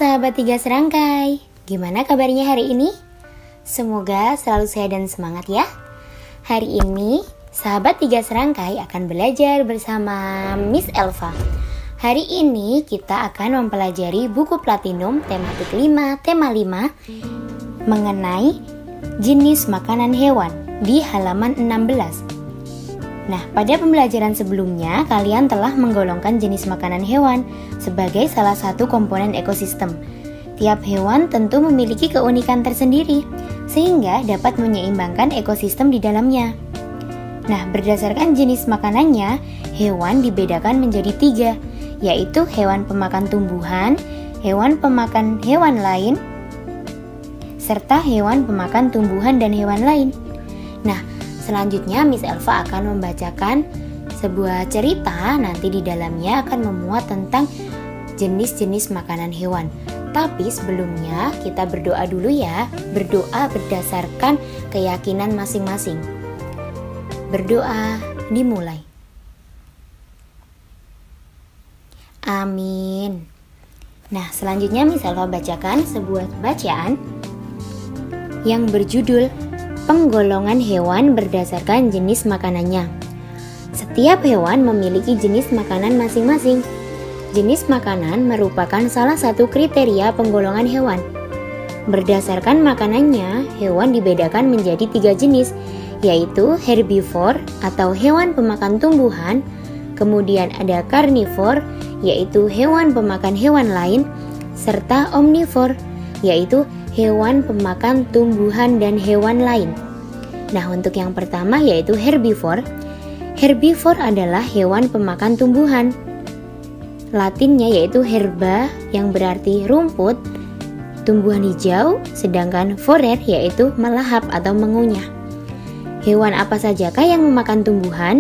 sahabat tiga serangkai, gimana kabarnya hari ini? Semoga selalu sehat dan semangat ya. Hari ini sahabat tiga serangkai akan belajar bersama Miss Elva. Hari ini kita akan mempelajari buku Platinum tematik 5, tema 5 mengenai jenis makanan hewan di halaman 16. Nah, pada pembelajaran sebelumnya, kalian telah menggolongkan jenis makanan hewan sebagai salah satu komponen ekosistem. Tiap hewan tentu memiliki keunikan tersendiri, sehingga dapat menyeimbangkan ekosistem di dalamnya. Nah, berdasarkan jenis makanannya, hewan dibedakan menjadi 3, yaitu hewan pemakan tumbuhan, hewan pemakan hewan lain, serta hewan pemakan tumbuhan dan hewan lain. Nah, selanjutnya Miss Elva akan membacakan sebuah cerita, nanti di dalamnya akan memuat tentang jenis-jenis makanan hewan. Tapi sebelumnya kita berdoa dulu ya, berdoa berdasarkan keyakinan masing-masing. Berdoa dimulai. Amin. Nah, selanjutnya Miss Elva bacakan sebuah bacaan yang berjudul Penggolongan hewan berdasarkan jenis makanannya. Setiap hewan memiliki jenis makanan masing-masing. Jenis makanan merupakan salah satu kriteria penggolongan hewan. Berdasarkan makanannya, hewan dibedakan menjadi 3 jenis, yaitu herbivore atau hewan pemakan tumbuhan, kemudian ada carnivore, yaitu hewan pemakan hewan lain, serta omnivore, yaitu hewan pemakan tumbuhan dan hewan lain. Nah, untuk yang pertama yaitu herbivore. Herbivore adalah hewan pemakan tumbuhan. Latinnya yaitu herba yang berarti rumput, tumbuhan hijau, sedangkan forer yaitu melahap atau mengunyah. Hewan apa sajakah yang memakan tumbuhan?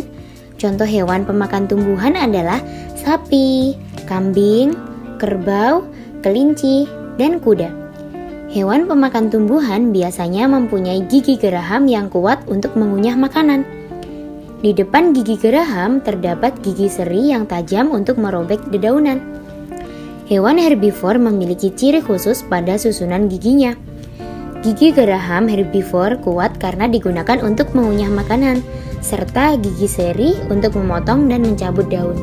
Contoh hewan pemakan tumbuhan adalah sapi, kambing, kerbau, kelinci, dan kuda. Hewan pemakan tumbuhan biasanya mempunyai gigi geraham yang kuat untuk mengunyah makanan. Di depan gigi geraham terdapat gigi seri yang tajam untuk merobek dedaunan. Hewan herbivore memiliki ciri khusus pada susunan giginya. Gigi geraham herbivore kuat karena digunakan untuk mengunyah makanan, serta gigi seri untuk memotong dan mencabut daun.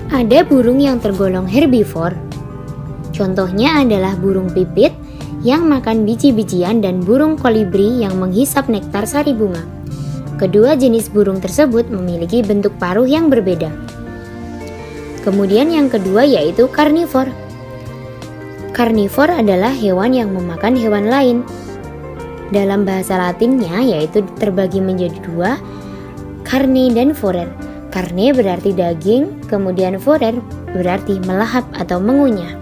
Ada burung yang tergolong herbivore. Contohnya adalah burung pipit yang makan biji-bijian dan burung kolibri yang menghisap nektar sari bunga. Kedua jenis burung tersebut memiliki bentuk paruh yang berbeda. Kemudian yang kedua yaitu karnivor. Karnivor adalah hewan yang memakan hewan lain. Dalam bahasa Latinnya yaitu terbagi menjadi 2, carne dan forer. Carne berarti daging, kemudian forer berarti melahap atau mengunyah.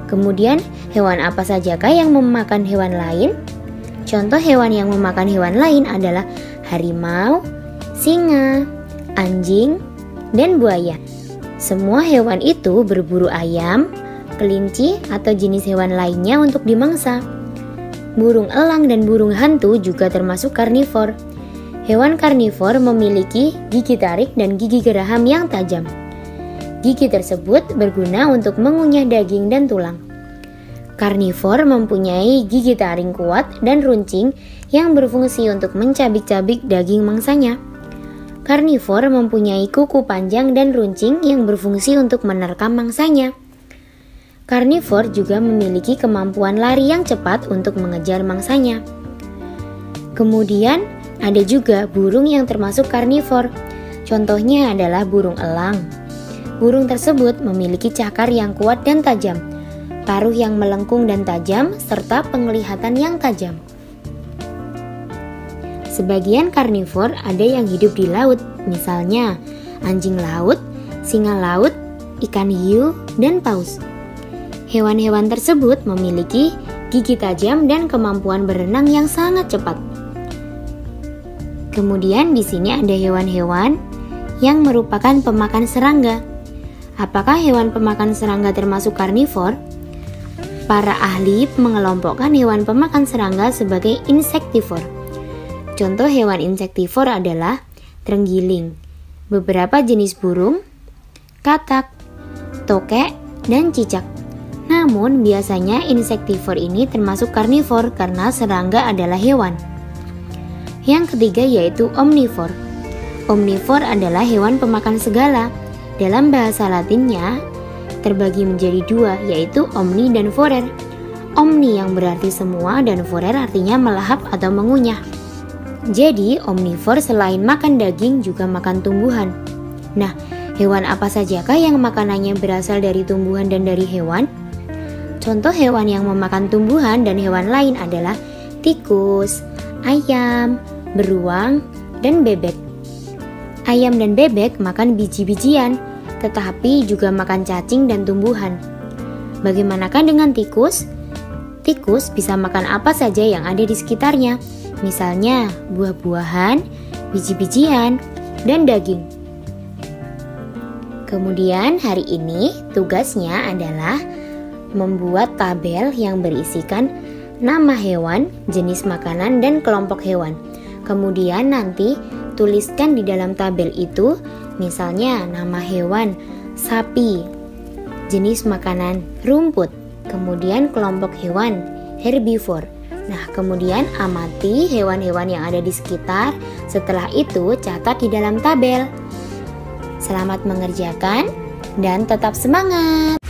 Kemudian, hewan apa sajakah yang memakan hewan lain? Contoh hewan yang memakan hewan lain adalah harimau, singa, anjing, dan buaya. Semua hewan itu berburu ayam, kelinci, atau jenis hewan lainnya untuk dimangsa. Burung elang dan burung hantu juga termasuk karnivor. Hewan karnivor memiliki gigi tarik dan gigi geraham yang tajam. Gigi tersebut berguna untuk mengunyah daging dan tulang. Karnivor mempunyai gigi taring kuat dan runcing yang berfungsi untuk mencabik-cabik daging mangsanya. Karnivor mempunyai kuku panjang dan runcing yang berfungsi untuk menerkam mangsanya. Karnivor juga memiliki kemampuan lari yang cepat untuk mengejar mangsanya. Kemudian, ada juga burung yang termasuk karnivor. Contohnya adalah burung elang. Burung tersebut memiliki cakar yang kuat dan tajam, paruh yang melengkung dan tajam, serta penglihatan yang tajam. Sebagian karnivor ada yang hidup di laut, misalnya anjing laut, singa laut, ikan hiu, dan paus. Hewan-hewan tersebut memiliki gigi tajam dan kemampuan berenang yang sangat cepat. Kemudian di sini ada hewan-hewan yang merupakan pemakan serangga. Apakah hewan pemakan serangga termasuk karnivor? Para ahli mengelompokkan hewan pemakan serangga sebagai insektivor. Contoh hewan insektivor adalah terenggiling, beberapa jenis burung, katak, tokek, dan cicak. Namun biasanya insektivor ini termasuk karnivor karena serangga adalah hewan. Yang ketiga yaitu omnivor. Omnivor adalah hewan pemakan segala. Dalam bahasa Latinnya terbagi menjadi dua, yaitu omni dan vorer. Omni yang berarti semua dan vorer artinya melahap atau mengunyah. Jadi omnivor selain makan daging juga makan tumbuhan. Nah, hewan apa sajakah yang makanannya berasal dari tumbuhan dan dari hewan? Contoh hewan yang memakan tumbuhan dan hewan lain adalah tikus, ayam, beruang, dan bebek. Ayam dan bebek makan biji-bijian, tetapi juga makan cacing dan tumbuhan. Bagaimanakah dengan tikus? Tikus bisa makan apa saja yang ada di sekitarnya, misalnya buah-buahan, biji-bijian, dan daging. Kemudian hari ini tugasnya adalah membuat tabel yang berisikan nama hewan, jenis makanan, dan kelompok hewan. Kemudian nanti tuliskan di dalam tabel itu, misalnya nama hewan sapi, jenis makanan rumput, kemudian kelompok hewan herbivore. Nah, kemudian amati hewan-hewan yang ada di sekitar. Setelah itu catat di dalam tabel. Selamat mengerjakan dan tetap semangat.